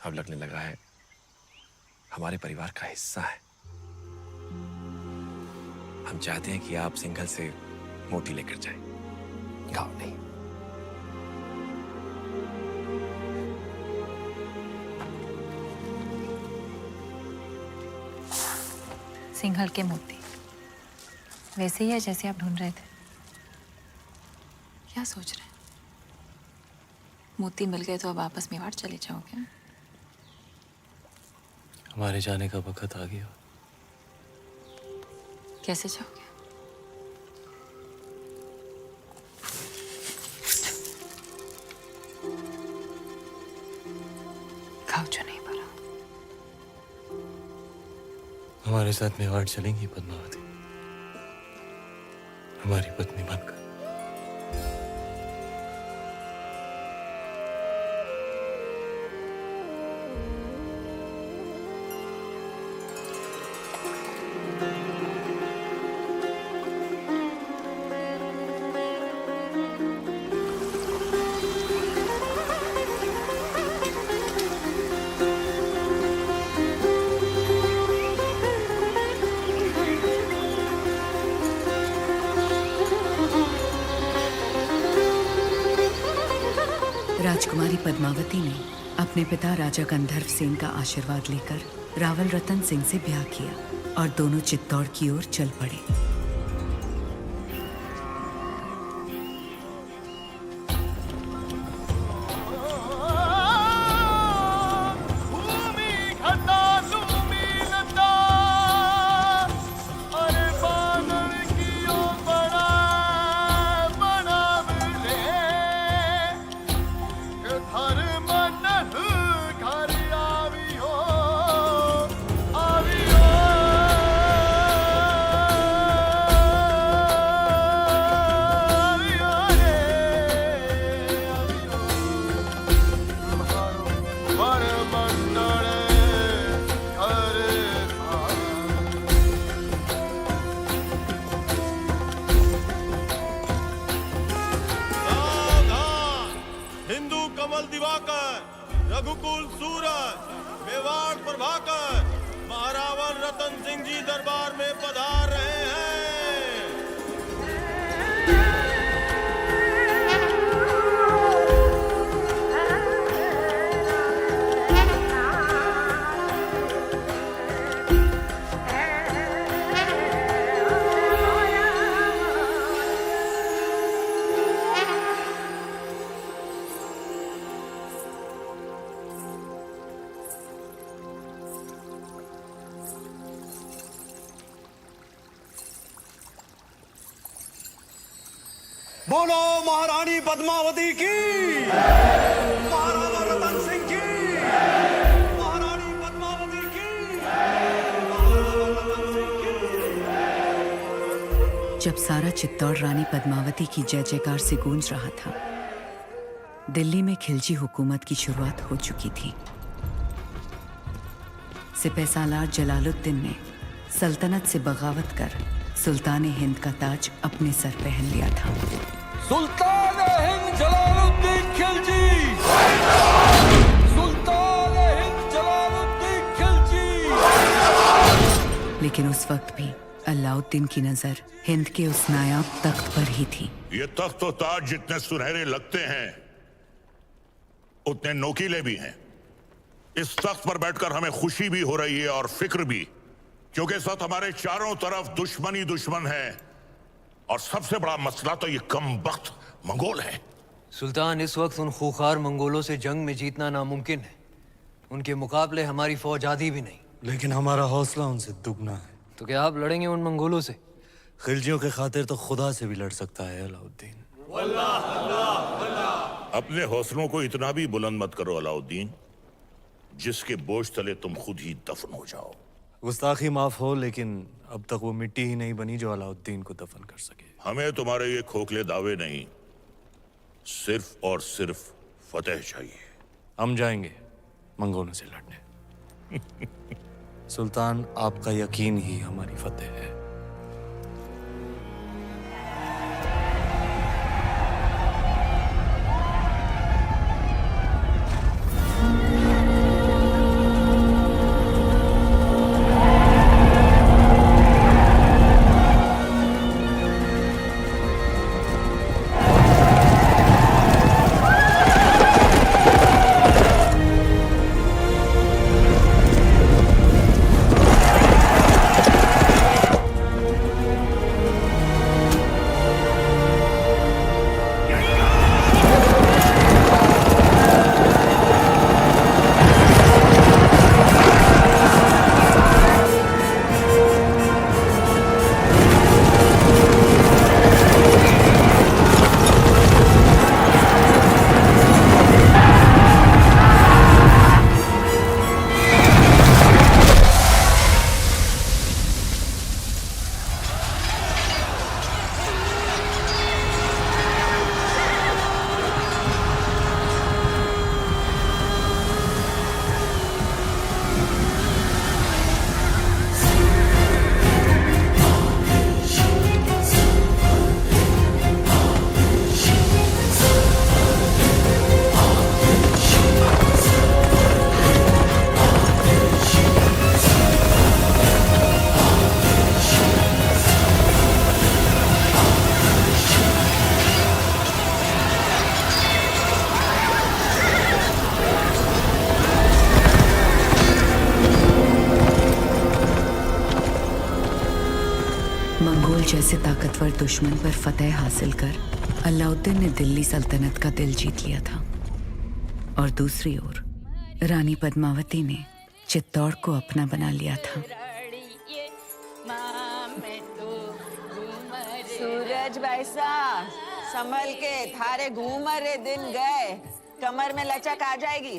अब लगने लगा है हमारे परिवार का हिस्सा है। हम चाहते हैं कि आप सिंघल से मोती लेकर जाएं, गाँव नहीं। सिंघल के मोती वैसे ही है जैसे आप ढूंढ रहे थे। क्या सोच रहे हैं? मोती मिल गए तो अब वापस मेवाड़ चले जाओगे? हमारे जाने का वक्त आ गया। कैसे जाओगे? घाव जो नहीं भरा। हमारे साथ मेवाड़ चलेंगी पद्मावती, हमारी पत्नी बनकर। राजकुमारी पद्मावती ने अपने पिता राजा गंधर्व सेन का आशीर्वाद लेकर रावल रतन सिंह से ब्याह किया और दोनों चित्तौड़ की ओर चल पड़े। रघुकुल सूरज, मेवाड़ प्रभाकर, महारावल रतन सिंह जी दरबार में पधार रहे हैं। बोलो महारानी पद्मावती की, महाराजा रतन सिंह की, महारानी पद्मावती की, महाराजा रतन सिंह की। जब सारा चित्तौड़ रानी पद्मावती की जय जयकार से गूंज रहा था, दिल्ली में खिलजी हुकूमत की शुरुआत हो चुकी थी। सिपहसालार जलालुद्दीन ने सल्तनत से बगावत कर सुल्तान हिंद का ताज अपने सर पहन लिया था। सुल्तान हिंद जलालुद्दीन खिलजी, सुल्तान हिंद जलालुद्दीन खिलजी। लेकिन उस वक्त भी अलाउद्दीन की नजर हिंद के उस नायाब तख्त पर ही थी। ये तख्त और ताज जितने सुनहरे लगते हैं उतने नोकीले भी हैं। इस तख्त पर बैठकर हमें खुशी भी हो रही है और फिक्र भी, क्योंकि इस वक्त हमारे चारों तरफ दुश्मन ही दुश्मन है और सबसे बड़ा मसला तो ये कम वक्त मंगोल है। सुल्तान, इस वक्त उन खूंखार मंगोलों से जंग में जीतना नामुमकिन है। उनके मुकाबले हमारी फौज आधी भी नहीं। लेकिन हमारा हौसला उनसे दुगना है। तो क्या आप लड़ेंगे उन मंगोलों से? खिलजियों के खातिर तो खुदा से भी लड़ सकता है अलाउद्दीन। अपने हौसलों को इतना भी बुलंद मत करो अलाउद्दीन, जिसके बोझ तले तुम खुद ही दफन हो जाओ। गुस्ताखी माफ हो, लेकिन अब तक वो मिट्टी ही नहीं बनी जो अलाउद्दीन को दफन कर सके। हमें तुम्हारे ये खोखले दावे नहीं, सिर्फ और सिर्फ फतेह चाहिए। हम जाएंगे मंगोलों से लड़ने। सुल्तान, आपका यकीन ही हमारी फतेह है। जैसे ताकतवर दुश्मन पर फतेह हासिल कर अलाउद्दीन ने दिल्ली सल्तनत का दिल जीत लिया था, और दूसरी ओर रानी पद्मावती ने चित्तौड़ को अपना बना लिया था। सूरज बैसा संभल के, थारे घूमर दिन गए, कमर में लचक आ जाएगी।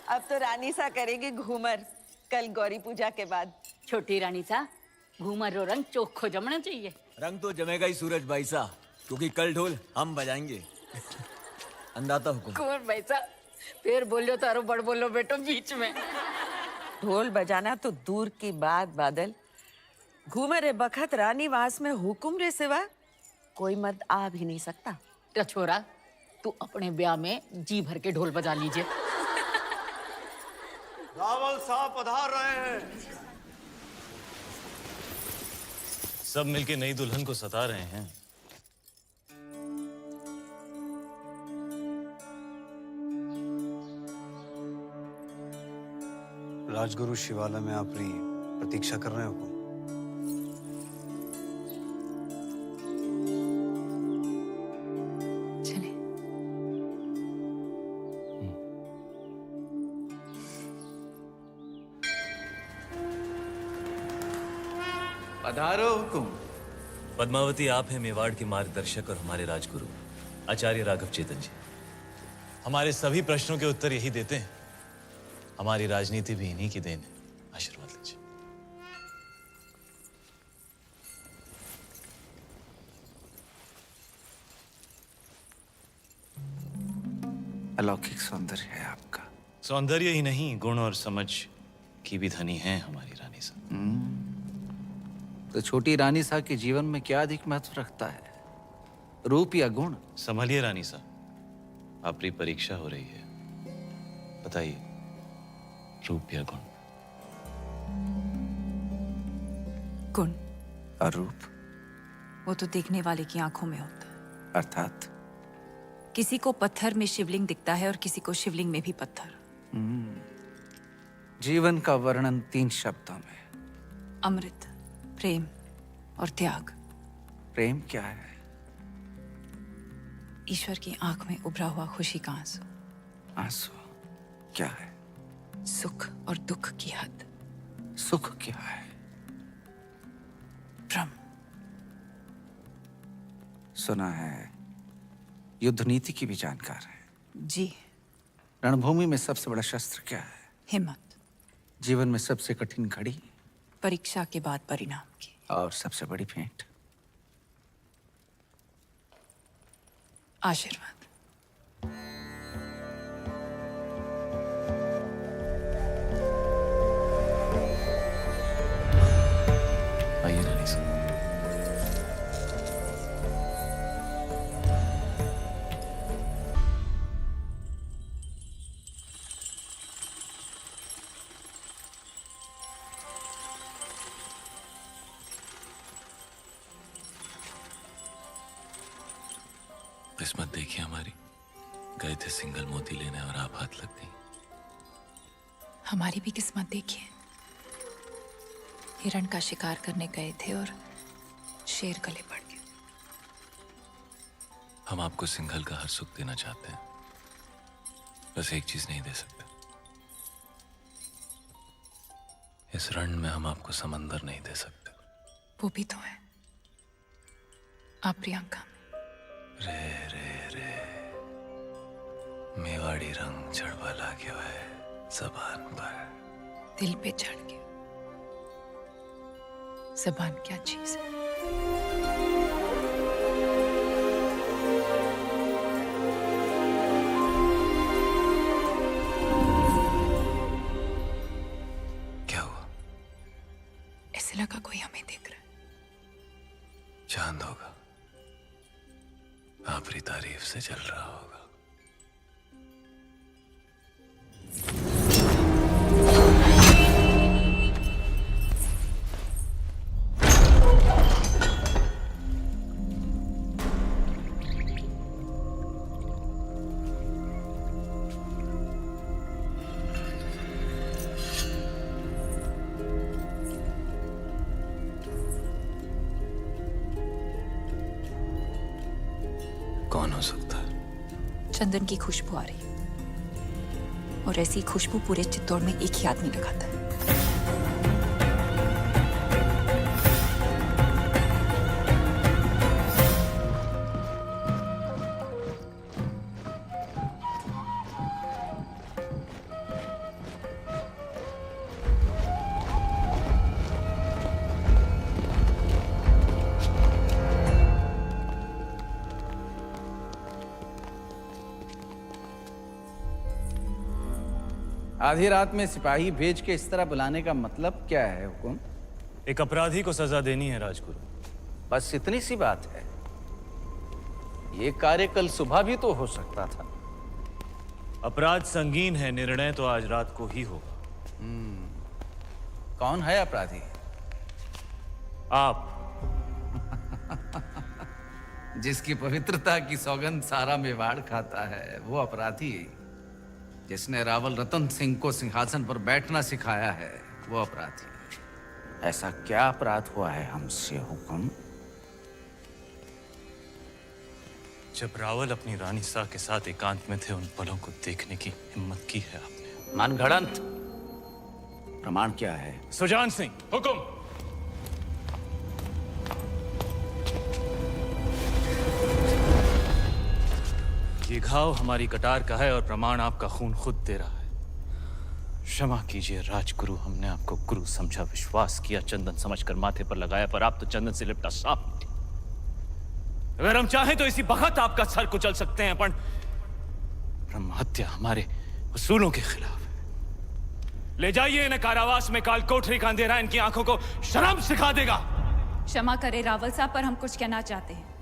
अब तो रानी सा करेगी घूमर, कल गौरी पूजा के बाद। छोटी रानी सा घूमर रो रंग चोखो जमना चाहिए। रंग तो जमेगा ही सूरज भाई सा, क्योंकि कल ढोल हम बजाएंगे। अंदाता हुकुम। कुंवर भाई सा फिर बोलो तारो बड़ बोलो बेटो बीच में। ढोल बजाना तो दूर की बात बादल, घूमर बखत रानी वास में हुकुम रे सिवा कोई मत आ भी नहीं सकता। छोरा तू अपने ब्याह में जी भर के ढोल बजा लीजिए। रावल साहब पधार रहे हैं। सब मिलके नई दुल्हन को सता रहे हैं। राजगुरु शिवालय में अपनी प्रतीक्षा कर रहे हो। पधारो हुकुम। पद्मावती, आप हैं मेवाड़ के मार्गदर्शक और हमारे राजगुरु आचार्य राघव चेतन जी। हमारे सभी प्रश्नों के उत्तर यही देते हैं। हमारी राजनीति भी इन्हीं की देन है। आशीर्वाद लीजिए। अलौकिक सौंदर्य है आपका। सौंदर्य ही नहीं, गुण और समझ की भी धनी है हमारी रानी सा। तो छोटी रानी सा के जीवन में क्या अधिक महत्व रखता है, रूप या गुण? संभलिए रानी सा, आपकी परीक्षा हो रही है। बताइए, रूप या गुण? गुण और रूप वो तो देखने वाले की आंखों में होता है। अर्थात किसी को पत्थर में शिवलिंग दिखता है और किसी को शिवलिंग में भी पत्थर। जीवन का वर्णन 3 शब्दों में: अमृत, प्रेम और त्याग। प्रेम क्या है? ईश्वर की आंख में उभरा हुआ खुशी का आंसू। आंसू क्या है? सुख और दुख की हद। सुख क्या है? भ्रम। सुना है युद्ध नीति की भी जानकार है। जी। रणभूमि में सबसे बड़ा शस्त्र क्या है? हिम्मत। जीवन में सबसे कठिन घड़ी? परीक्षा के बाद परिणाम की। और सबसे बड़ी भेंट? आशीर्वाद। आइए रानी सा। किस्मत देखी हमारी, गए थे सिंगल मोती लेने और आप हाथ लग गई। हमारी भी किस्मत देखिए, हिरण का शिकार करने गए थे और शेर गले पड़ गए। हम आपको सिंघल का हर सुख देना चाहते हैं, बस एक चीज नहीं दे सकते। इस रण में हम आपको समंदर नहीं दे सकते। वो भी तो है आप प्रियंका में। रे रे रे मेवाड़ी रंग चढ़वा ला गया है जबान पर। दिल पे चढ़ गया। जबान क्या चीज है? क्या हुआ? ऐसे लगा कोई हमें देख रहा है। चांद होगा, आपकी तारीफ से चल रहा होगा। चंदन की खुशबू आ रही है, और ऐसी खुशबू पूरे चित्तौड़ में एक ही आदमी लगाता है। आधी रात में सिपाही भेज के इस तरह बुलाने का मतलब क्या है हुकुम? एक अपराधी को सजा देनी है राजगुरु। बस इतनी सी बात है। ये कार्य कल सुबह भी तो हो सकता था। अपराध संगीन है, निर्णय तो आज रात को ही होगा। कौन है अपराधी? आप। जिसकी पवित्रता की सौगंध सारा मेवाड़ खाता है वो अपराधी। जिसने रावल रतन सिंह को सिंहासन पर बैठना सिखाया है वो अपराधी। ऐसा क्या अपराध हुआ है हमसे हुकुम? जब रावल अपनी रानी साह के साथ एकांत में थे, उन पलों को देखने की हिम्मत की है आपने। मनगढ़ंत। प्रमाण क्या है? सुजान सिंह। हुकुम। ये घाव हमारी कटार का है और प्रमाण आपका खून खुद दे रहा है। क्षमा कीजिए राजगुरु, हमने आपको गुरु समझा, विश्वास किया, चंदन समझकर माथे पर लगाया, पर आप तो चंदन से लिपटा सांप निकले। अगर हम चाहें तो इसी बखत आपका सर कुचल सकते हैं, पर ब्रह्म हत्या हमारे उसूलों के खिलाफ है। ले जाइए इन्हें कारावास में, काल कोठरी का अंधेरा इनकी आंखों को शर्म सिखा देगा। क्षमा करे रावल साहब, पर हम कुछ कहना चाहते हैं।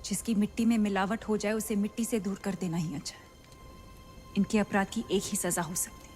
जिसकी मिट्टी में मिलावट हो जाए उसे मिट्टी से दूर कर देना ही अच्छा है। इनके अपराध की एक ही सजा हो सकती है।